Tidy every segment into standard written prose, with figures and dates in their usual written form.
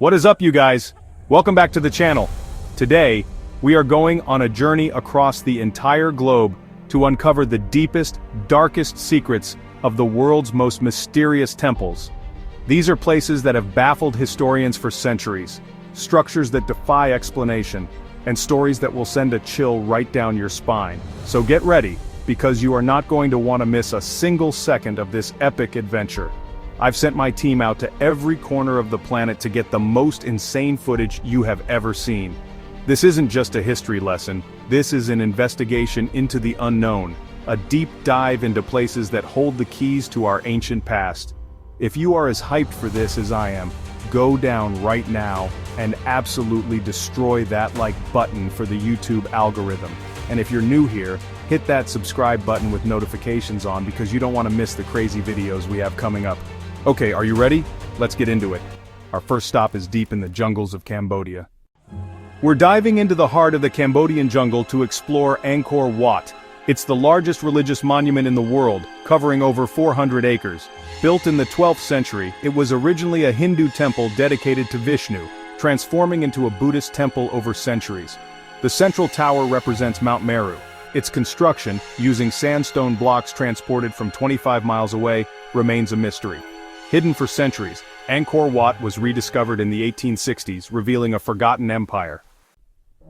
What is up, you guys? Welcome back to the channel. Today, we are going on a journey across the entire globe to uncover the deepest, darkest secrets of the world's most mysterious temples. These are places that have baffled historians for centuries, structures that defy explanation, and stories that will send a chill right down your spine. So get ready, because you are not going to want to miss a single second of this epic adventure. I've sent my team out to every corner of the planet to get the most insane footage you have ever seen. This isn't just a history lesson, this is an investigation into the unknown, a deep dive into places that hold the keys to our ancient past. If you are as hyped for this as I am, go down right now and absolutely destroy that like button for the YouTube algorithm. And if you're new here, hit that subscribe button with notifications on because you don't want to miss the crazy videos we have coming up. Okay, are you ready? Let's get into it. Our first stop is deep in the jungles of Cambodia. We're diving into the heart of the Cambodian jungle to explore Angkor Wat. It's the largest religious monument in the world, covering over 400 acres. Built in the 12th century, it was originally a Hindu temple dedicated to Vishnu, transforming into a Buddhist temple over centuries. The central tower represents Mount Meru. Its construction, using sandstone blocks transported from 25 miles away, remains a mystery. Hidden for centuries, Angkor Wat was rediscovered in the 1860s, revealing a forgotten empire.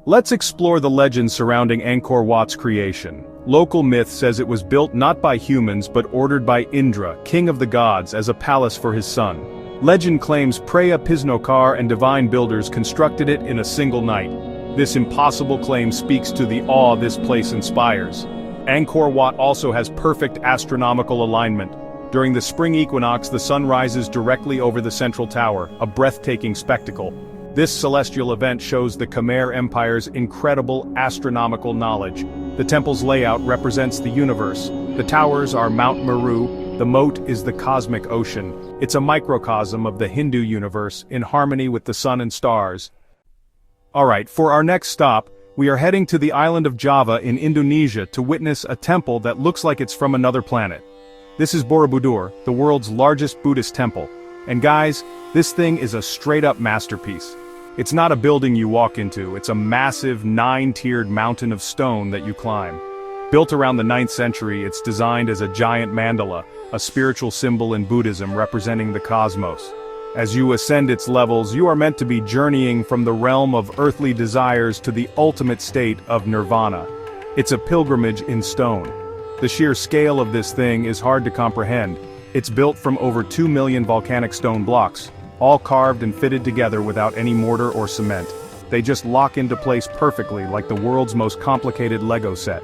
Let's explore the legend surrounding Angkor Wat's creation. Local myth says it was built not by humans but ordered by Indra, king of the gods, as a palace for his son. Legend claims Preah Pisnokar and divine builders constructed it in a single night. This impossible claim speaks to the awe this place inspires. Angkor Wat also has perfect astronomical alignment. During the spring equinox, the sun rises directly over the central tower, a breathtaking spectacle. This celestial event shows the Khmer Empire's incredible astronomical knowledge. The temple's layout represents the universe. The towers are Mount Meru, the moat is the cosmic ocean. It's a microcosm of the Hindu universe, in harmony with the sun and stars. Alright, for our next stop, we are heading to the island of Java in Indonesia to witness a temple that looks like it's from another planet. This is Borobudur, the world's largest Buddhist temple. And guys, this thing is a straight-up masterpiece. It's not a building you walk into, it's a massive 9-tiered mountain of stone that you climb. Built around the 9th century, it's designed as a giant mandala, a spiritual symbol in Buddhism representing the cosmos. As you ascend its levels, you are meant to be journeying from the realm of earthly desires to the ultimate state of nirvana. It's a pilgrimage in stone. The sheer scale of this thing is hard to comprehend. It's built from over 2 million volcanic stone blocks, all carved and fitted together without any mortar or cement. They just lock into place perfectly like the world's most complicated Lego set.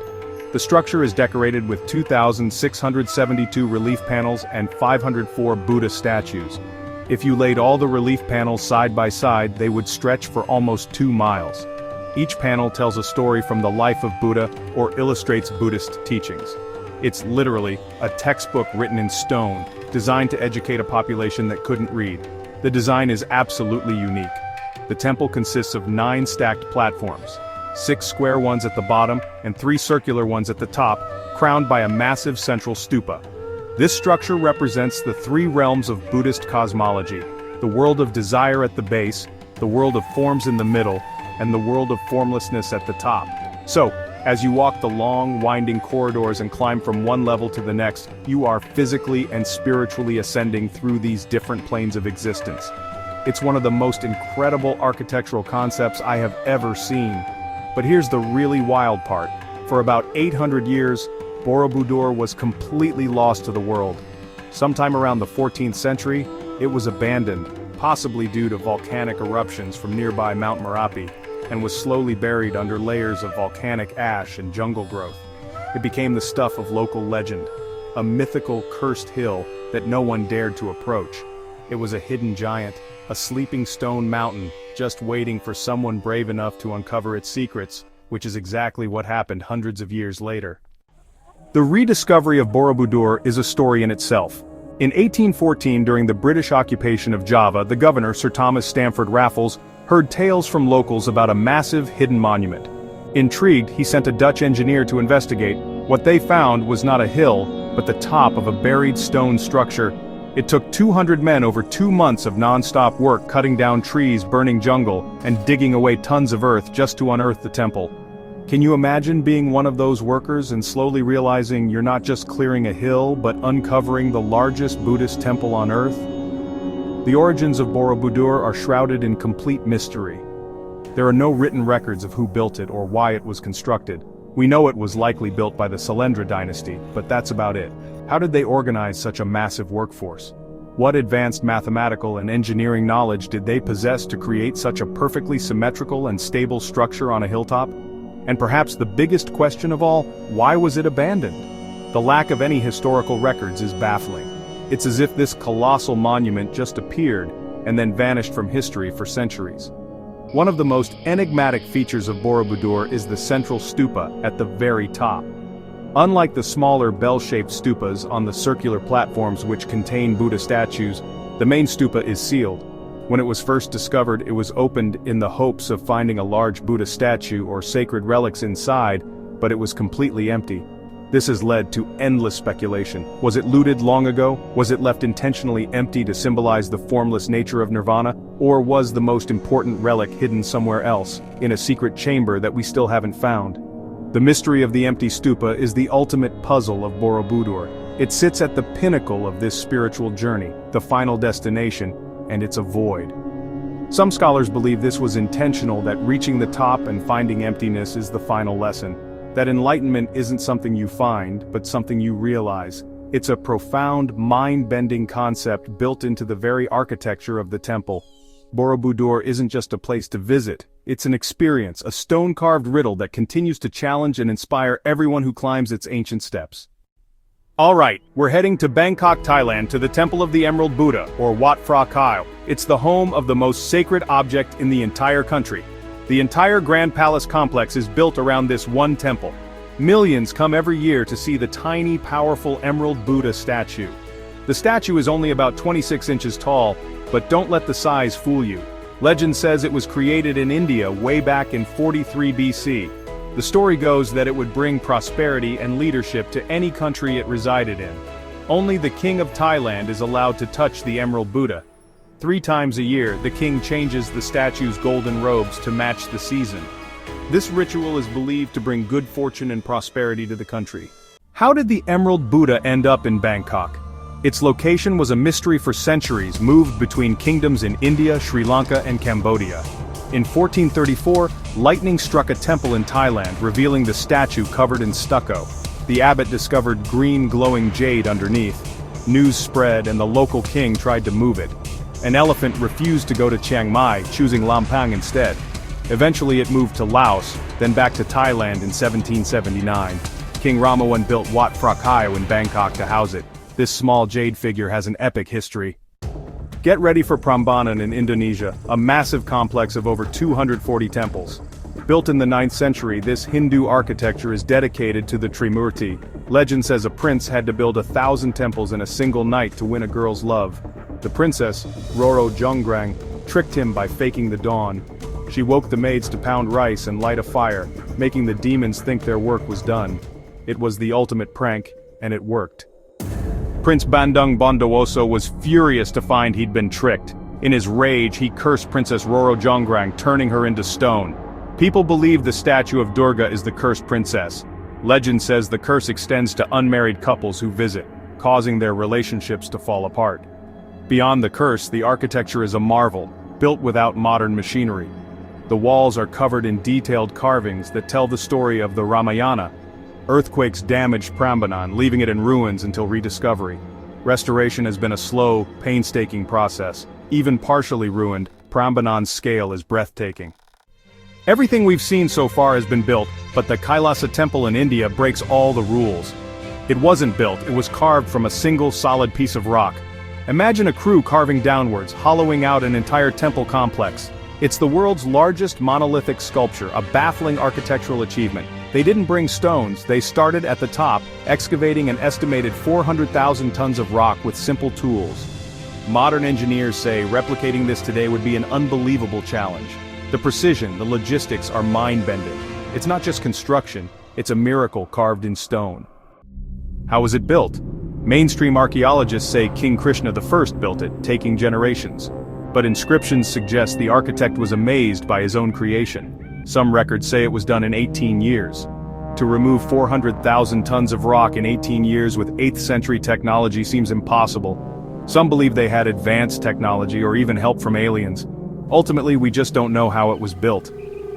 The structure is decorated with 2,672 relief panels and 504 Buddha statues. If you laid all the relief panels side by side, they would stretch for almost 2 miles. Each panel tells a story from the life of Buddha or illustrates Buddhist teachings. It's literally a textbook written in stone, designed to educate a population that couldn't read. The design is absolutely unique. The temple consists of 9 stacked platforms, 6 square ones at the bottom and 3 circular ones at the top, crowned by a massive central stupa. This structure represents the 3 realms of Buddhist cosmology: the world of desire at the base, the world of forms in the middle, and the world of formlessness at the top. So, as you walk the long, winding corridors and climb from one level to the next, you are physically and spiritually ascending through these different planes of existence. It's one of the most incredible architectural concepts I have ever seen. But here's the really wild part. For about 800 years, Borobudur was completely lost to the world. Sometime around the 14th century, it was abandoned, possibly due to volcanic eruptions from nearby Mount Merapi, and was slowly buried under layers of volcanic ash and jungle growth. It became the stuff of local legend, a mythical cursed hill that no one dared to approach. It was a hidden giant, a sleeping stone mountain, just waiting for someone brave enough to uncover its secrets, which is exactly what happened hundreds of years later. The rediscovery of Borobudur is a story in itself. In 1814, during the British occupation of Java, the governor, Sir Thomas Stamford Raffles, heard tales from locals about a massive hidden monument. Intrigued, he sent a Dutch engineer to investigate. What they found was not a hill, but the top of a buried stone structure. It took 200 men over 2 months of non-stop work cutting down trees, burning jungle, and digging away tons of earth just to unearth the temple. Can you imagine being one of those workers and slowly realizing you're not just clearing a hill but uncovering the largest Buddhist temple on earth? The origins of Borobudur are shrouded in complete mystery. There are no written records of who built it or why it was constructed. We know it was likely built by the Sailendra dynasty, but that's about it. How did they organize such a massive workforce? What advanced mathematical and engineering knowledge did they possess to create such a perfectly symmetrical and stable structure on a hilltop? And perhaps the biggest question of all, why was it abandoned? The lack of any historical records is baffling. It's as if this colossal monument just appeared and then vanished from history for centuries. One of the most enigmatic features of Borobudur is the central stupa at the very top. Unlike the smaller bell-shaped stupas on the circular platforms which contain Buddha statues, the main stupa is sealed. When it was first discovered, it was opened in the hopes of finding a large Buddha statue or sacred relics inside, but it was completely empty. This has led to endless speculation. Was it looted long ago? Was it left intentionally empty to symbolize the formless nature of nirvana? Or was the most important relic hidden somewhere else, in a secret chamber that we still haven't found? The mystery of the empty stupa is the ultimate puzzle of Borobudur. It sits at the pinnacle of this spiritual journey, the final destination, and it's a void. Some scholars believe this was intentional, that reaching the top and finding emptiness is the final lesson. That enlightenment isn't something you find, but something you realize. It's a profound, mind-bending concept built into the very architecture of the temple. Borobudur isn't just a place to visit, it's an experience, a stone-carved riddle that continues to challenge and inspire everyone who climbs its ancient steps. Alright, we're heading to Bangkok, Thailand, to the Temple of the Emerald Buddha, or Wat Phra Kaeo. It's the home of the most sacred object in the entire country. The entire Grand Palace complex is built around this one temple. Millions come every year to see the tiny, powerful Emerald Buddha statue. The statue is only about 26 inches tall, but don't let the size fool you. Legend says it was created in India way back in 43 BC. The story goes that it would bring prosperity and leadership to any country it resided in. Only the King of Thailand is allowed to touch the Emerald Buddha. 3 times a year, the king changes the statue's golden robes to match the season. This ritual is believed to bring good fortune and prosperity to the country. How did the Emerald Buddha end up in Bangkok? Its location was a mystery for centuries, moved between kingdoms in India, Sri Lanka, and Cambodia. In 1434, lightning struck a temple in Thailand, revealing the statue covered in stucco. The abbot discovered green glowing jade underneath. News spread and the local king tried to move it. An elephant refused to go to Chiang Mai, choosing Lampang instead. Eventually it moved to Laos, then back to Thailand in 1779. King Rama I built Wat Phra Kaeo in Bangkok to house it. This small jade figure has an epic history. Get ready for Prambanan in Indonesia, a massive complex of over 240 temples. Built in the 9th century, this Hindu architecture is dedicated to the Trimurti. Legend says a prince had to build 1,000 temples in a single night to win a girl's love. The princess, Roro Jonggrang, tricked him by faking the dawn. She woke the maids to pound rice and light a fire, making the demons think their work was done. It was the ultimate prank, and it worked. Prince Bandung Bondowoso was furious to find he'd been tricked. In his rage, he cursed Princess Roro Jonggrang, turning her into stone. People believe the statue of Durga is the cursed princess. Legend says the curse extends to unmarried couples who visit, causing their relationships to fall apart. Beyond the curse, the architecture is a marvel, built without modern machinery. The walls are covered in detailed carvings that tell the story of the Ramayana. Earthquakes damaged Prambanan, leaving it in ruins until rediscovery. Restoration has been a slow, painstaking process. Even partially ruined, Prambanan's scale is breathtaking. Everything we've seen so far has been built, but the Kailasa temple in India breaks all the rules. It wasn't built, it was carved from a single solid piece of rock. Imagine a crew carving downwards, hollowing out an entire temple complex. It's the world's largest monolithic sculpture, a baffling architectural achievement. They didn't bring stones, they started at the top, excavating an estimated 400,000 tons of rock with simple tools. Modern engineers say replicating this today would be an unbelievable challenge. The precision, the logistics are mind-bending. It's not just construction, it's a miracle carved in stone. How was it built? Mainstream archaeologists say King Krishna I built it, taking generations. But inscriptions suggest the architect was amazed by his own creation. Some records say it was done in 18 years. To remove 400,000 tons of rock in 18 years with 8th century technology seems impossible. Some believe they had advanced technology or even help from aliens. Ultimately, we just don't know how it was built.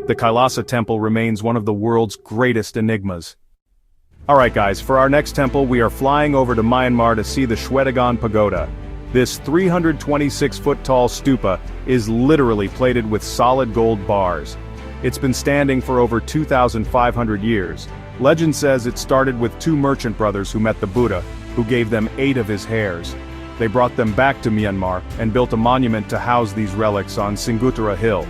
The Kailasa Temple remains one of the world's greatest enigmas. Alright guys, for our next temple we are flying over to Myanmar to see the Shwedagon Pagoda. This 326-foot tall stupa is literally plated with solid gold bars. It's been standing for over 2,500 years. Legend says it started with two merchant brothers who met the Buddha, who gave them 8 of his hairs. They brought them back to Myanmar and built a monument to house these relics on Singutara Hill.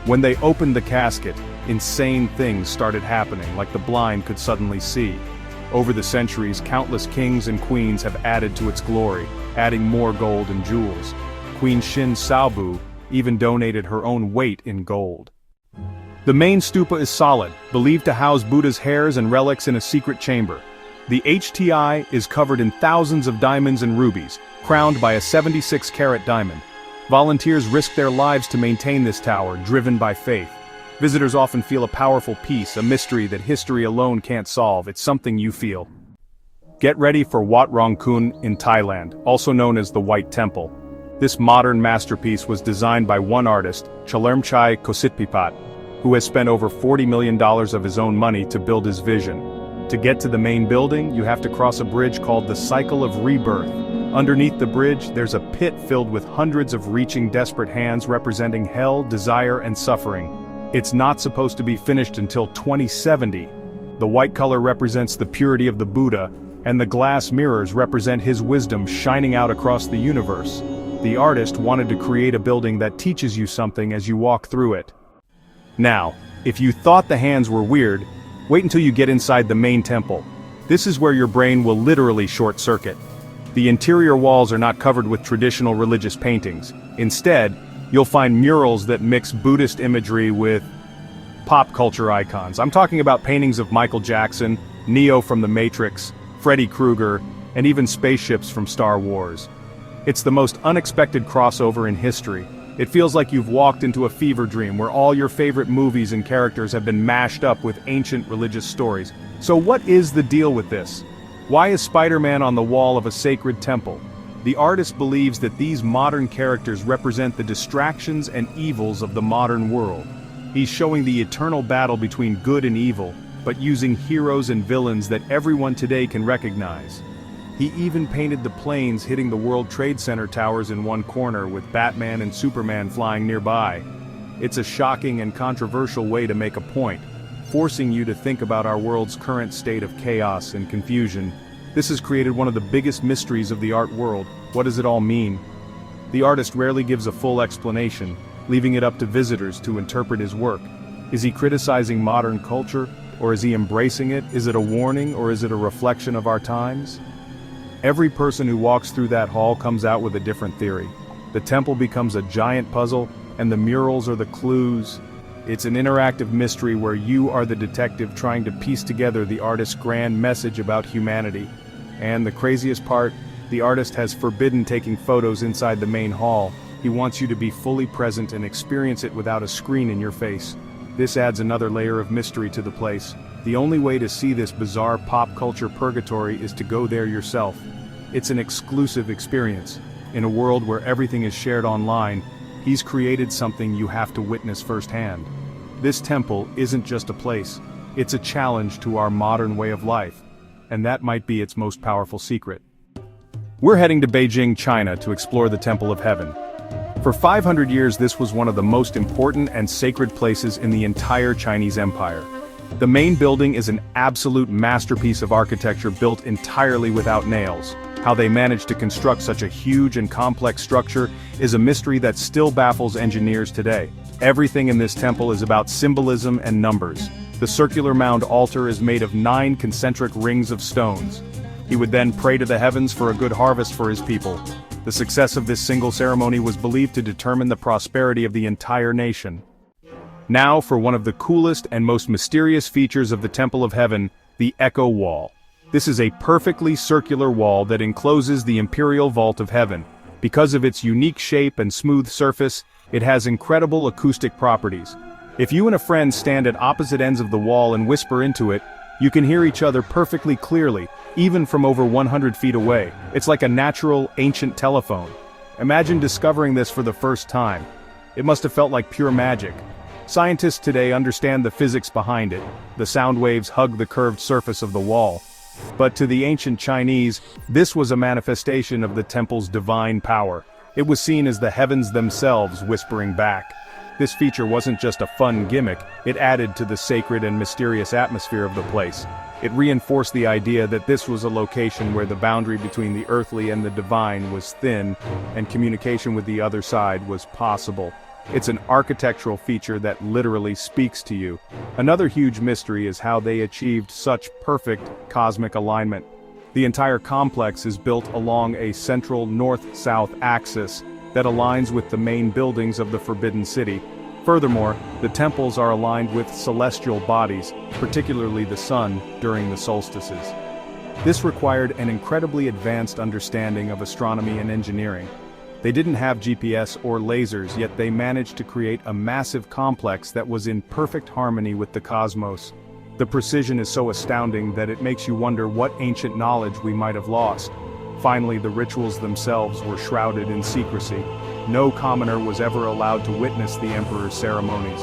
When they opened the casket, insane things started happening, like the blind could suddenly see. Over the centuries, countless kings and queens have added to its glory, adding more gold and jewels. Queen Shin Saobu even donated her own weight in gold. The main stupa is solid, believed to house Buddha's hairs and relics in a secret chamber. The HTI is covered in thousands of diamonds and rubies, crowned by a 76-carat diamond. Volunteers risk their lives to maintain this tower, driven by faith. Visitors often feel a powerful peace, a mystery that history alone can't solve. It's something you feel. Get ready for Wat Rong Kun in Thailand, also known as the White Temple. This modern masterpiece was designed by one artist, Chalermchai Kositpipat, who has spent over $40 million of his own money to build his vision. To get to the main building, you have to cross a bridge called the Cycle of Rebirth. Underneath the bridge, there's a pit filled with hundreds of reaching desperate hands representing hell, desire, and suffering. It's not supposed to be finished until 2070. The white color represents the purity of the Buddha, and the glass mirrors represent his wisdom shining out across the universe. The artist wanted to create a building that teaches you something as you walk through it. Now, if you thought the hands were weird, wait until you get inside the main temple. This is where your brain will literally short-circuit. The interior walls are not covered with traditional religious paintings. Instead, you'll find murals that mix Buddhist imagery with pop culture icons. I'm talking about paintings of Michael Jackson, Neo from The Matrix, Freddy Krueger, and even spaceships from Star Wars. It's the most unexpected crossover in history. It feels like you've walked into a fever dream where all your favorite movies and characters have been mashed up with ancient religious stories. So what is the deal with this? Why is Spider-Man on the wall of a sacred temple? The artist believes that these modern characters represent the distractions and evils of the modern world. He's showing the eternal battle between good and evil, but using heroes and villains that everyone today can recognize. He even painted the planes hitting the World Trade Center towers in one corner, with Batman and Superman flying nearby. It's a shocking and controversial way to make a point, forcing you to think about our world's current state of chaos and confusion. This has created one of the biggest mysteries of the art world. What does it all mean? The artist rarely gives a full explanation, leaving it up to visitors to interpret his work. Is he criticizing modern culture, or is he embracing it? Is it a warning, or is it a reflection of our times? Every person who walks through that hall comes out with a different theory. The temple becomes a giant puzzle, and the murals are the clues. It's an interactive mystery where you are the detective trying to piece together the artist's grand message about humanity. And the craziest part, the artist has forbidden taking photos inside the main hall. He wants you to be fully present and experience it without a screen in your face. This adds another layer of mystery to the place. The only way to see this bizarre pop culture purgatory is to go there yourself. It's an exclusive experience. In a world where everything is shared online, he's created something you have to witness firsthand. This temple isn't just a place, it's a challenge to our modern way of life. And that might be its most powerful secret. We're heading to Beijing, China to explore the Temple of Heaven. For 500 years this was one of the most important and sacred places in the entire Chinese Empire. The main building is an absolute masterpiece of architecture built entirely without nails. How they managed to construct such a huge and complex structure is a mystery that still baffles engineers today. Everything in this temple is about symbolism and numbers. The circular mound altar is made of 9 concentric rings of stones. He would then pray to the heavens for a good harvest for his people. The success of this single ceremony was believed to determine the prosperity of the entire nation. Now for one of the coolest and most mysterious features of the Temple of Heaven, the Echo Wall. This is a perfectly circular wall that encloses the imperial vault of heaven. Because of its unique shape and smooth surface, it has incredible acoustic properties. If you and a friend stand at opposite ends of the wall and whisper into it, you can hear each other perfectly clearly, even from over 100 feet away. It's like a natural, ancient telephone. Imagine discovering this for the first time. It must have felt like pure magic. Scientists today understand the physics behind it. The sound waves hug the curved surface of the wall. But to the ancient Chinese, this was a manifestation of the temple's divine power. It was seen as the heavens themselves whispering back. This feature wasn't just a fun gimmick, it added to the sacred and mysterious atmosphere of the place. It reinforced the idea that this was a location where the boundary between the earthly and the divine was thin, and communication with the other side was possible. It's an architectural feature that literally speaks to you. Another huge mystery is how they achieved such perfect cosmic alignment. The entire complex is built along a central north-south axis that aligns with the main buildings of the Forbidden City. Furthermore, the temples are aligned with celestial bodies, particularly the sun, during the solstices. This required an incredibly advanced understanding of astronomy and engineering. They didn't have GPS or lasers, yet they managed to create a massive complex that was in perfect harmony with the cosmos. The precision is so astounding that it makes you wonder what ancient knowledge we might have lost. Finally, the rituals themselves were shrouded in secrecy. No commoner was ever allowed to witness the emperor's ceremonies.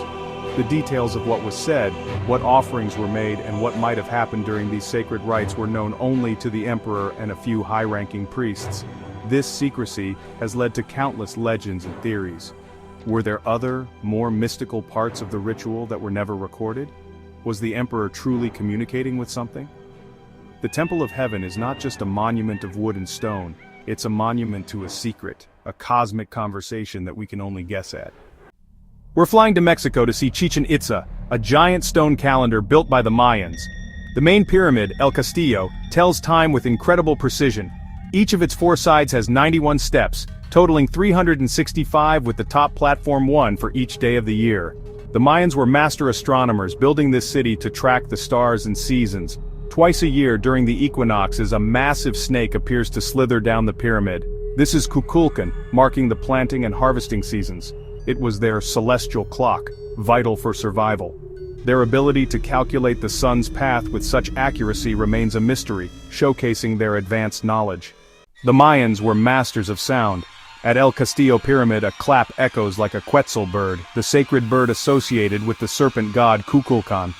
The details of what was said, what offerings were made, and what might have happened during these sacred rites were known only to the emperor and a few high-ranking priests. This secrecy has led to countless legends and theories. Were there other, more mystical parts of the ritual that were never recorded? Was the emperor truly communicating with something? The Temple of Heaven is not just a monument of wood and stone, it's a monument to a secret, a cosmic conversation that we can only guess at. We're flying to Mexico to see Chichen Itza, a giant stone calendar built by the Mayans. The main pyramid, El Castillo, tells time with incredible precision. Each of its 4 sides has 91 steps, totaling 365 with the top platform 1 for each day of the year. The Mayans were master astronomers building this city to track the stars and seasons. Twice a year during the equinoxes, a massive snake appears to slither down the pyramid. This is Kukulkan, marking the planting and harvesting seasons. It was their celestial clock, vital for survival. Their ability to calculate the sun's path with such accuracy remains a mystery, showcasing their advanced knowledge. The Mayans were masters of sound. At El Castillo Pyramid, a clap echoes like a quetzal bird, the sacred bird associated with the serpent god Kukulkan.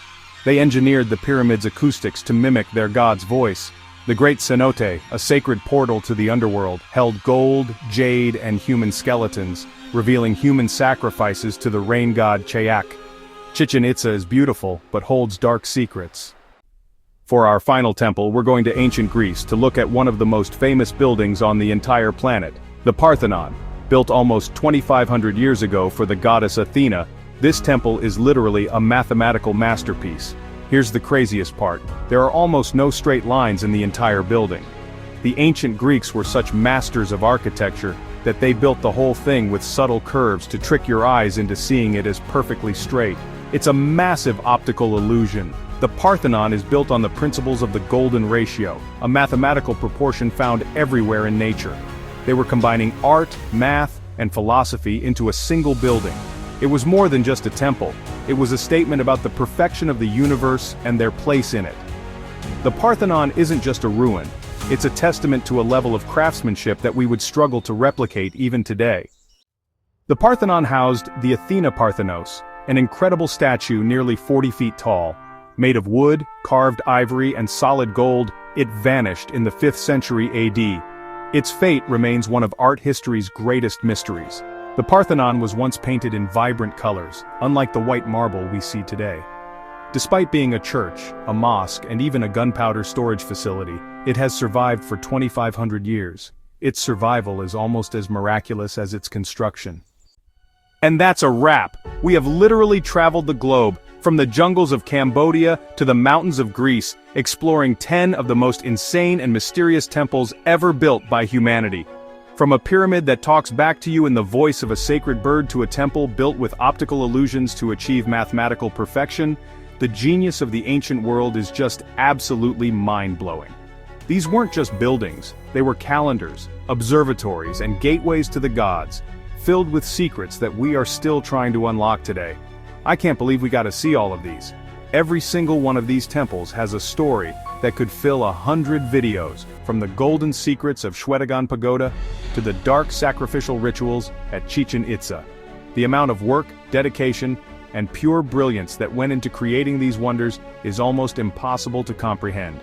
They engineered the pyramid's acoustics to mimic their god's voice. The Great Cenote, a sacred portal to the underworld, held gold, jade, and human skeletons, revealing human sacrifices to the rain god Chayak. Chichen Itza is beautiful, but holds dark secrets. For our final temple, we're going to ancient Greece to look at one of the most famous buildings on the entire planet, the Parthenon. Built almost 2,500 years ago for the goddess Athena, this temple is literally a mathematical masterpiece. Here's the craziest part. There are almost no straight lines in the entire building. The ancient Greeks were such masters of architecture that they built the whole thing with subtle curves to trick your eyes into seeing it as perfectly straight. It's a massive optical illusion. The Parthenon is built on the principles of the golden ratio, a mathematical proportion found everywhere in nature. They were combining art, math, and philosophy into a single building. It was more than just a temple. It was a statement about the perfection of the universe and their place in it. The Parthenon isn't just a ruin. It's a testament to a level of craftsmanship that we would struggle to replicate even today. The Parthenon housed the Athena Parthenos, an incredible statue nearly 40 feet tall. Made of wood, carved ivory, and solid gold, it vanished in the 5th century AD. Its fate remains one of art history's greatest mysteries. The Parthenon was once painted in vibrant colors, unlike the white marble we see today. Despite being a church, a mosque, and even a gunpowder storage facility, it has survived for 2,500 years. Its survival is almost as miraculous as its construction. And that's a wrap! We have literally traveled the globe, from the jungles of Cambodia to the mountains of Greece, exploring 10 of the most insane and mysterious temples ever built by humanity. From a pyramid that talks back to you in the voice of a sacred bird to a temple built with optical illusions to achieve mathematical perfection, The genius of the ancient world is just absolutely mind-blowing. These weren't just buildings, they were calendars, observatories, and gateways to the gods, filled with secrets that we are still trying to unlock today. I can't believe we got to see all of these. Every single one of these temples has a story that could fill 100 videos, from the golden secrets of Shwedagon Pagoda to the dark sacrificial rituals at Chichen Itza. The amount of work, dedication, and pure brilliance that went into creating these wonders is almost impossible to comprehend.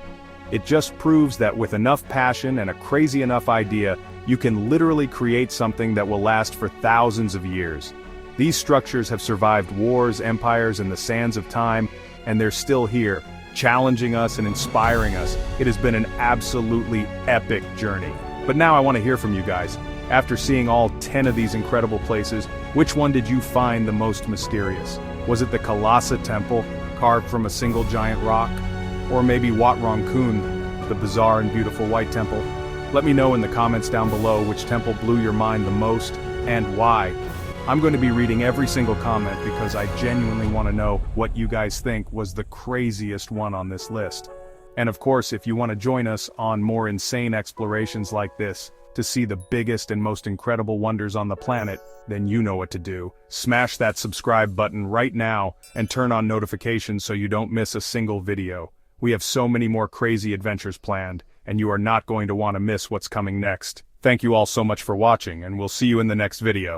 It just proves that with enough passion and a crazy enough idea, you can literally create something that will last for thousands of years. These structures have survived wars, empires, and the sands of time, and they're still here, challenging us and inspiring us. It has been an absolutely epic journey. But now I want to hear from you guys. After seeing all 10 of these incredible places, which one did you find the most mysterious? Was it the Kalasa Temple, carved from a single giant rock? Or maybe Wat Rong Kun, the bizarre and beautiful white temple? Let me know in the comments down below which temple blew your mind the most, and why. I'm going to be reading every single comment because I genuinely want to know what you guys think was the craziest one on this list. And of course, if you want to join us on more insane explorations like this, to see the biggest and most incredible wonders on the planet, then you know what to do. Smash that subscribe button right now and turn on notifications so you don't miss a single video. We have so many more crazy adventures planned, and you are not going to want to miss what's coming next. Thank you all so much for watching, and we'll see you in the next video.